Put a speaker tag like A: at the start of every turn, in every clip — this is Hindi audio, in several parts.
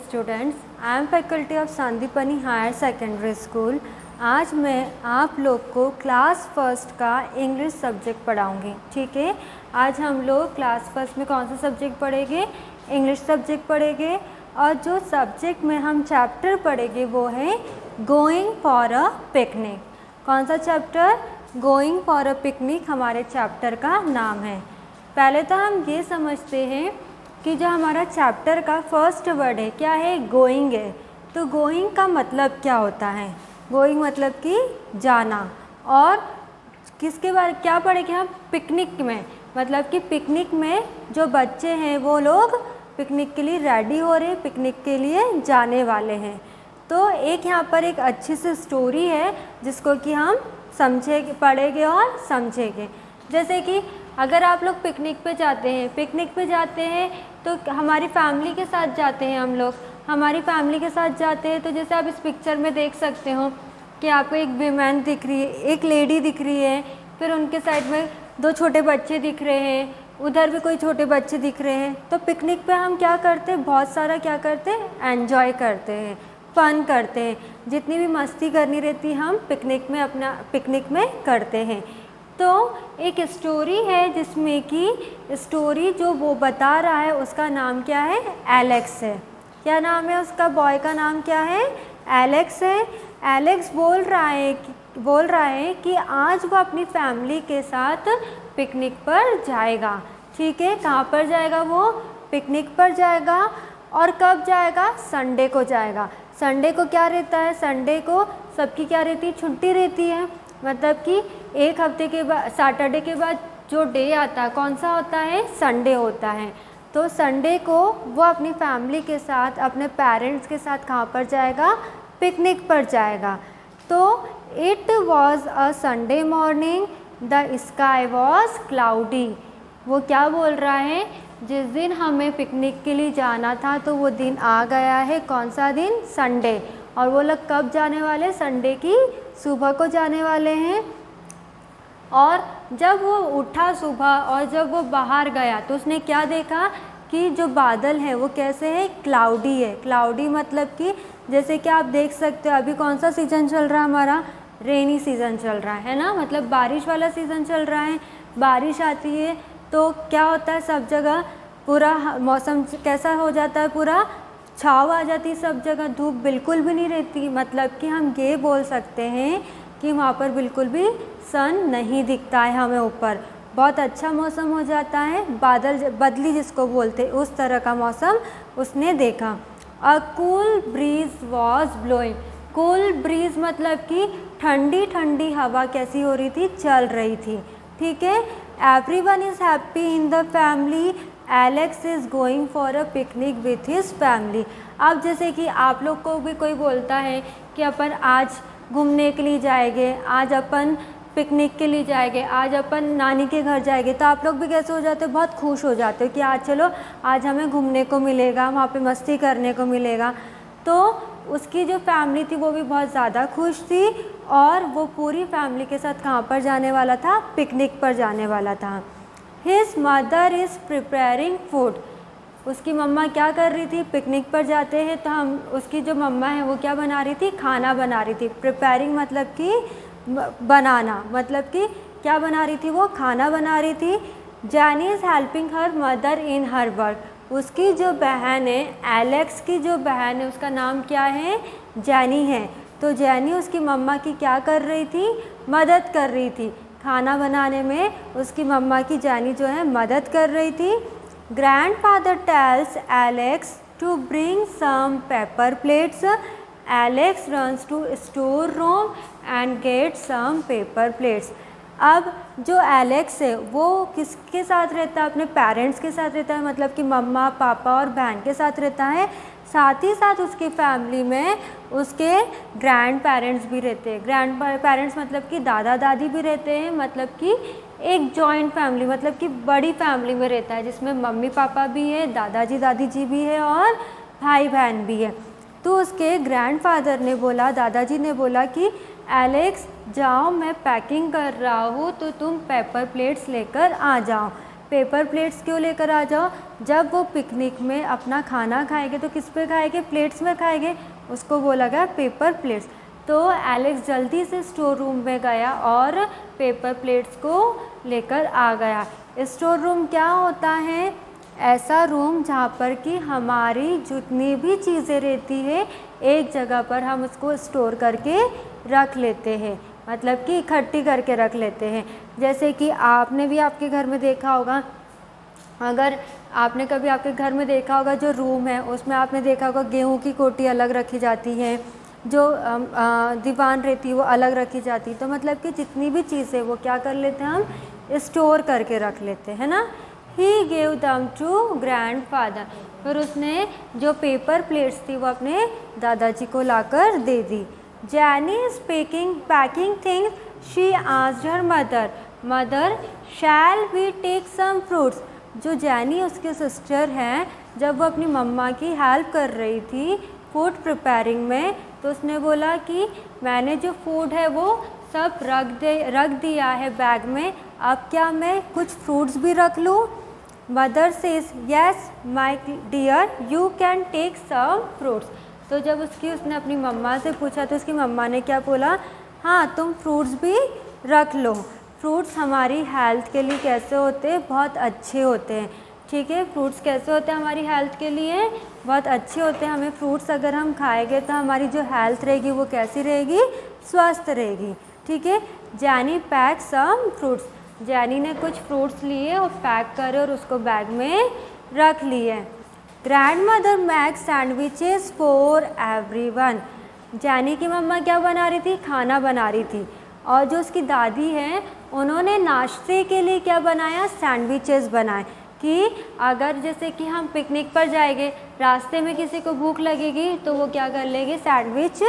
A: Students, I am faculty of Sandipani higher secondary school. आज मैं आप लोग को क्लास फर्स्ट का इंग्लिश सब्जेक्ट पढ़ाऊंगी। ठीक है, आज हम लोग क्लास फर्स्ट में कौन सा सब्जेक्ट पढ़ेंगे? इंग्लिश सब्जेक्ट पढ़ेंगे। और जो सब्जेक्ट में हम चैप्टर पढ़ेंगे वो है गोइंग फॉर अ पिकनिक। कौन सा chapter? Going for a picnic हमारे चैप्टर का नाम है। पहले तो हम ये समझते हैं कि जो हमारा चैप्टर का फर्स्ट वर्ड है क्या है? गोइंग है। तो गोइंग का मतलब क्या होता है? गोइंग मतलब कि जाना। और किसके बारे क्या पढ़ेंगे हम? पिकनिक में, मतलब कि पिकनिक में जो बच्चे हैं वो लोग पिकनिक के लिए रेडी हो रहे हैं, पिकनिक के लिए जाने वाले हैं। तो एक यहाँ पर एक अच्छी सी स्टोरी है जिसको कि हम समझेंगे, पढ़ेंगे और समझेंगे। जैसे कि अगर आप लोग पिकनिक पे जाते हैं तो हमारी फैमिली के साथ जाते हैं हम लोग, हमारी फैमिली के साथ जाते हैं। तो जैसे आप इस पिक्चर में देख सकते हो कि आपको एक वीमेन दिख रही है, एक लेडी दिख रही है, फिर उनके साइड में दो छोटे बच्चे दिख रहे हैं, उधर भी कोई छोटे बच्चे दिख रहे हैं। तो पिकनिक पे हम क्या करते हैं? बहुत सारा क्या करते हैं? एन्जॉय करते हैं, फन करते हैं। जितनी भी मस्ती करनी रहती है हम पिकनिक में करते हैं। तो एक स्टोरी है जिसमें कि स्टोरी जो वो बता रहा है उसका नाम क्या है? एलेक्स है। क्या नाम है उसका? बॉय का नाम क्या है? एलेक्स है। एलेक्स बोल रहा है कि आज वो अपनी फैमिली के साथ पिकनिक पर जाएगा। ठीक है, कहाँ पर जाएगा वो? पिकनिक पर जाएगा। और कब जाएगा? संडे को जाएगा। संडे को क्या रहता है? संडे को सबकी क्या रहती है? छुट्टी रहती है। मतलब कि एक हफ्ते के बाद, सैटरडे के बाद जो डे आता है कौन सा होता है? संडे होता है। तो संडे को वो अपनी फैमिली के साथ, अपने पेरेंट्स के साथ कहाँ पर जाएगा? पिकनिक पर जाएगा। तो it was a Sunday morning, the sky was cloudy. वो क्या बोल रहा है? जिस दिन हमें पिकनिक के लिए जाना था तो वो दिन आ गया है। कौन सा दिन? संडे। और वो लोग कब जाने वाले? संडे की सुबह को जाने वाले हैं। और जब वो उठा सुबह और जब वो बाहर गया तो उसने क्या देखा कि जो बादल है वो कैसे है? क्लाउडी है। क्लाउडी मतलब कि जैसे कि आप देख सकते हो अभी कौन सा सीज़न चल रहा है हमारा? रेनी सीज़न चल रहा है ना, मतलब बारिश वाला सीज़न चल रहा है। बारिश आती है तो क्या होता है? सब जगह पूरा मौसम कैसा हो जाता है? पूरा छाव आ जाती है सब जगह, धूप बिल्कुल भी नहीं रहती। मतलब कि हम ये बोल सकते हैं कि वहाँ पर बिल्कुल भी सन नहीं दिखता है हमें ऊपर। बहुत अच्छा मौसम हो जाता है, बदली जिसको बोलते हैं उस तरह का मौसम उसने देखा। A cool bridge was blowing. Cool bridge मतलब कि ठंडी ठंडी हवा कैसी हो रही थी? चल रही थी। ठीक है, everyone is happy in the family, Alex is going for a picnic with his family. अब जैसे कि आप लोग को भी कोई बोलता है कि अपन आज घूमने के लिए जाएंगे, आज अपन पिकनिक के लिए जाएंगे, आज अपन नानी के घर जाएंगे, तो आप लोग भी कैसे हो जाते हो? बहुत खुश हो जाते हो कि आज चलो, आज हमें घूमने को मिलेगा, वहाँ पे मस्ती करने को मिलेगा। तो उसकी जो फैमिली थी वो भी बहुत ज़्यादा खुश थी और वो पूरी फैमिली के साथ कहाँ पर जाने वाला था? पिकनिक पर जाने वाला था। His mother is preparing food. उसकी मम्मा क्या कर रही थी? पिकनिक पर जाते हैं तो हम उसकी जो मम्मा है वो क्या बना रही थी? खाना बना रही थी। प्रिपेयरिंग मतलब कि बनाना, मतलब कि क्या बना रही थी? वो खाना बना रही थी। Jenny is helping her mother in her work. उसकी जो बहन है, एलेक्स की जो बहन है उसका नाम क्या है? जैनी है। तो जैनी उसकी मम्मा की क्या कर रही थी? मदद कर रही थी। खाना बनाने में उसकी मम्मा की जैनी जो है मदद कर रही थी। Grandfather tells Alex to bring some paper plates. Alex runs to store room and get some paper plates. अब जो एलेक्स है वो किसके साथ रहता है? अपने पेरेंट्स के साथ रहता है, मतलब कि मम्मा पापा और बहन के साथ रहता है। साथ ही साथ उसकी फैमिली में उसके ग्रैंड पेरेंट्स भी रहते हैं। ग्रैंड पेरेंट्स मतलब कि दादा दादी भी रहते हैं। मतलब कि एक जॉइंट फैमिली, मतलब कि बड़ी फैमिली में रहता है जिसमें मम्मी पापा भी है, दादाजी दादी जी भी है और भाई बहन भी है। तो उसके ग्रैंडफादर ने बोला, दादाजी ने बोला कि एलेक्स जाओ, मैं पैकिंग कर रहा हूँ तो तुम पेपर प्लेट्स लेकर आ जाओ। पेपर प्लेट्स क्यों लेकर आ जाओ? जब वो पिकनिक में अपना खाना खाएंगे तो किस पे खाएंगे? प्लेट्स में खाएंगे, उसको बोला गया पेपर प्लेट्स। तो एलेक्स जल्दी से स्टोर रूम में गया और पेपर प्लेट्स को लेकर आ गया। स्टोर रूम क्या होता है? ऐसा रूम जहाँ पर कि हमारी जितनी भी चीज़ें रहती है एक जगह पर हम उसको स्टोर करके रख लेते हैं, मतलब कि इकट्ठी करके रख लेते हैं। जैसे कि आपने भी आपके घर में देखा होगा, अगर आपने कभी आपके घर में देखा होगा जो रूम है उसमें आपने देखा होगा गेहूं की कोटी अलग रखी जाती है, जो दीवान रहती है वो अलग रखी जाती है। तो मतलब कि जितनी भी चीज़ें वो क्या कर लेते हैं, हम स्टोर करके रख लेते हैं ना। He gave them to grandfather, फिर उसने जो पेपर प्लेट्स थी वो अपने दादाजी को लाकर दे दी। Jenny is packing things, she asked her mother shall we take some fruits. जो जैनी उसके सिस्टर हैं, जब वो अपनी मम्मा की हेल्प कर रही थी फूड प्रिपेयरिंग में, तो उसने बोला कि मैंने जो फूड है वो सब रख दिया है बैग में, अब क्या मैं कुछ फ्रूट्स भी रख लूँ? Mother says yes my dear you can take some fruits. तो जब उसने अपनी मम्मा से पूछा तो उसकी मम्मा ने क्या बोला? हाँ, तुम फ्रूट्स भी रख लो। फ्रूट्स हमारी हेल्थ के लिए कैसे होते हैं? बहुत अच्छे होते हैं। ठीक है, फ्रूट्स कैसे होते हैं हमारी हेल्थ के लिए? बहुत अच्छे होते हैं। हमें फ्रूट्स अगर हम खाएंगे तो हमारी जो हेल्थ रहेगी वो कैसी रहेगी? स्वस्थ रहेगी। ठीक है, जैनी पैक सम फ्रूट्स, जैनी ने कुछ फ्रूट्स लिए और पैक करे और उसको बैग में रख लिए। Grandmother make sandwiches for everyone, Jenny की मम्मा क्या बना रही थी? खाना बना रही थी। और जो उसकी दादी है उन्होंने नाश्ते के लिए क्या बनाया? सैंडविचेस बनाए, कि अगर जैसे कि हम पिकनिक पर जाएंगे, रास्ते में किसी को भूख लगेगी तो वो क्या कर लेंगे? सैंडविच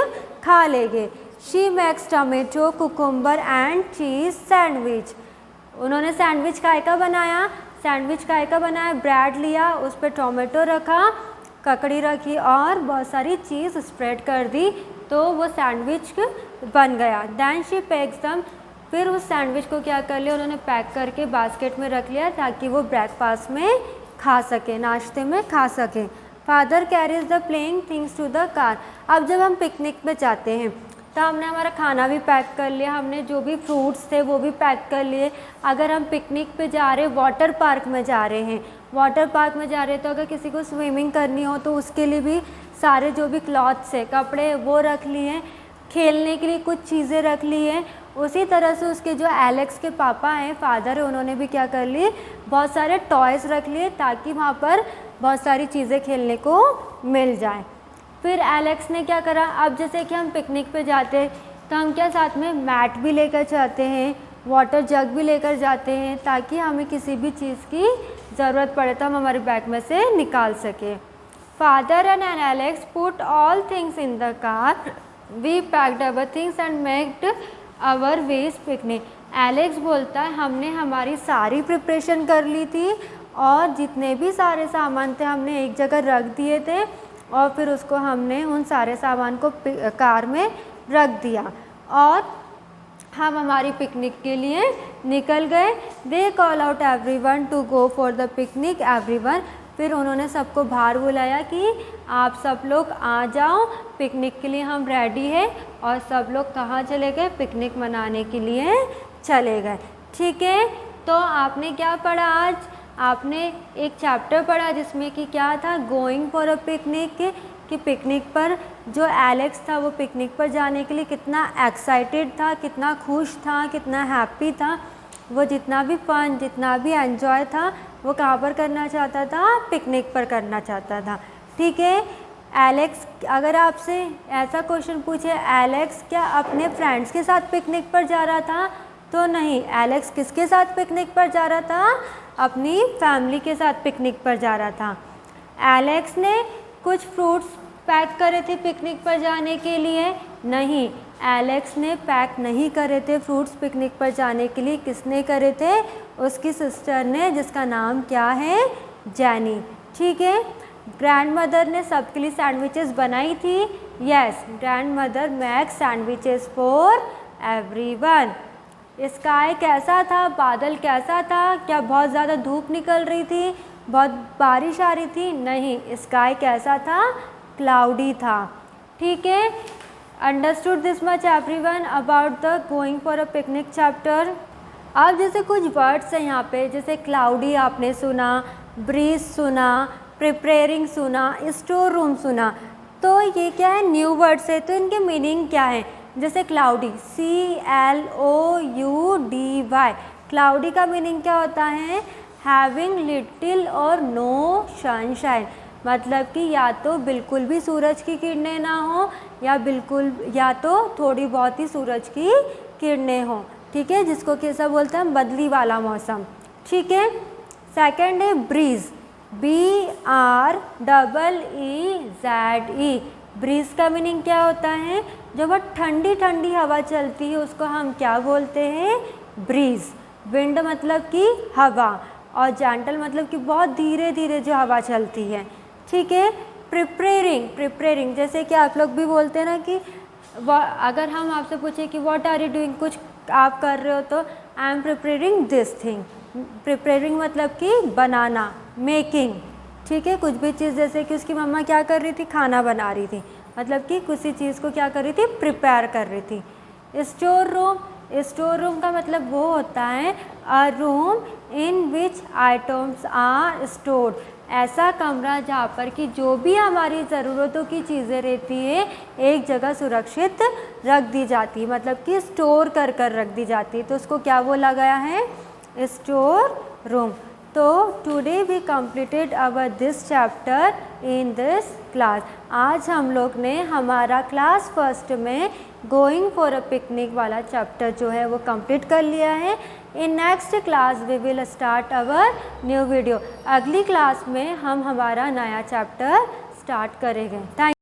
A: खा लेंगे। She makes tomato cucumber and cheese sandwich, उन्होंने सैंडविच काय का बनाया? सैंडविच काय का बनाया? ब्रेड लिया, उस पर टोमेटो रखा, ककड़ी रखी और बहुत सारी चीज़ स्प्रेड कर दी, तो वो सैंडविच बन गया। दैन शी पैक्स देम, फिर उस सैंडविच को क्या कर लिया? उन्होंने पैक करके बास्केट में रख लिया ताकि वो ब्रेकफास्ट में खा सके, नाश्ते में खा सके। Father carries the playing things to the car, अब जब हम पिकनिक में जाते हैं तो हमने हमारा खाना भी पैक कर लिया, हमने जो भी फ्रूट्स थे वो भी पैक कर लिए। अगर हम पिकनिक पे जा रहे हैं, वाटर पार्क में जा रहे हैं, वाटर पार्क में जा रहे हैं तो अगर किसी को स्विमिंग करनी हो तो उसके लिए भी सारे जो भी क्लॉथ्स है, कपड़े, वो रख लिए। खेलने के लिए कुछ चीज़ें रख ली हैं। उसी तरह से उसके जो एलेक्स के पापा हैं, फादर है, उन्होंने भी क्या कर लिए? बहुत सारे टॉयज़ रख लिए ताकि वहाँ पर बहुत सारी चीज़ें खेलने को मिल जाए। फिर एलेक्स ने क्या करा? अब जैसे कि हम पिकनिक पे जाते हैं तो हम क्या साथ में मैट भी लेकर जाते हैं, वाटर जग भी लेकर जाते हैं, ताकि हमें किसी भी चीज़ की ज़रूरत पड़े तो हम हमारे बैग में से निकाल सके। Father and Alex put all things in the car, we packed our things and maked our veg picnic. Alex बोलता है हमने हमारी सारी प्रिपरेशन कर ली थी और जितने भी सारे सामान थे हमने एक जगह रख दिए थे और फिर उसको हमने उन सारे सामान को कार में रख दिया और हम हमारी पिकनिक के लिए निकल गए। They call out everyone to go for the picnic everyone, फिर उन्होंने सबको बाहर बुलाया कि आप सब लोग आ जाओ, पिकनिक के लिए हम रेडी है। और सब लोग कहाँ चले गए? पिकनिक मनाने के लिए चले गए। ठीक है, तो आपने क्या पढ़ा आज? आपने एक चैप्टर पढ़ा जिसमें कि क्या था? गोइंग फॉर अ पिकनिक, कि पिकनिक पर जो एलेक्स था वो पिकनिक पर जाने के लिए कितना एक्साइटेड था, कितना खुश था, कितना हैप्पी था। वो जितना भी फन, जितना भी एंजॉय था वो कहाँ पर करना चाहता था? पिकनिक पर करना चाहता था। ठीक है, एलेक्स, अगर आपसे ऐसा क्वेश्चन पूछे एलेक्स क्या अपने फ्रेंड्स के साथ पिकनिक पर जा रहा था, तो नहीं। एलेक्स किसके साथ पिकनिक पर जा रहा था? अपनी फैमिली के साथ पिकनिक पर जा रहा था। एलेक्स ने कुछ फ्रूट्स पैक करे थे पिकनिक पर जाने के लिए? नहीं, एलेक्स ने पैक नहीं करे थे फ्रूट्स पिकनिक पर जाने के लिए। किसने करे थे? उसकी सिस्टर ने, जिसका नाम क्या है? जैनी। ठीक है, ग्रैंडमदर ने सबके लिए सैंडविचेस बनाई थी। Yes, grandmother make sandwiches for everyone. Sky कैसा था, बादल कैसा था, क्या बहुत ज़्यादा धूप निकल रही थी, बहुत बारिश आ रही थी? नहीं, स्काई कैसा था, क्लाउडी था। ठीक है, understood this much everyone about the going for a picnic chapter. अब जैसे कुछ वर्ड्स हैं यहाँ पे, जैसे क्लाउडी आपने सुना, ब्रीज सुना, प्रिपेयरिंग सुना, स्टोर रूम सुना, तो ये क्या है, न्यू वर्ड्स है, तो इनके मीनिंग क्या है? जैसे क्लाउडी, CLOUDY, क्लाउडी का मीनिंग क्या होता है? हैविंग लिटिल और नो सनशाइन, मतलब कि या तो बिल्कुल भी सूरज की किरणें ना हो या तो थोड़ी बहुत ही सूरज की किरणें हो। ठीक है, जिसको कैसा बोलते हैं, बदली वाला मौसम। ठीक है, सेकंड है ब्रीज, BREEZE, ब्रीज का मीनिंग क्या होता है? जो बहुत ठंडी ठंडी हवा चलती है उसको हम क्या बोलते हैं? ब्रीज। विंड मतलब कि हवा, और जेंटल मतलब कि बहुत धीरे धीरे जो हवा चलती है। ठीक है, प्रिपेयरिंग, जैसे कि आप लोग भी बोलते हैं ना कि अगर हम आपसे पूछे कि व्हाट आर यू डूइंग, कुछ आप कर रहे हो तो I am preparing this thing. Preparing मतलब कि बनाना, मेकिंग। ठीक है, कुछ भी चीज़, जैसे कि उसकी मम्मा क्या कर रही थी, खाना बना रही थी, मतलब कि किसी चीज़ को क्या कर रही थी, प्रिपेयर कर रही थी। स्टोर रूम का मतलब वो होता है a room in which items are stored, ऐसा कमरा जहाँ पर कि जो भी हमारी ज़रूरतों की चीज़ें रहती है एक जगह सुरक्षित रख दी जाती है, मतलब कि स्टोर कर रख दी जाती है, तो उसको क्या बोला गया है? Store room. तो today we completed our this chapter in this class. आज हम लोग ने हमारा क्लास फर्स्ट में गोइंग फॉर अ पिकनिक वाला चैप्टर जो है वो कंप्लीट कर लिया है। In next class we will start our new video. अगली क्लास में हम हमारा नया चैप्टर स्टार्ट करेंगे। थैंक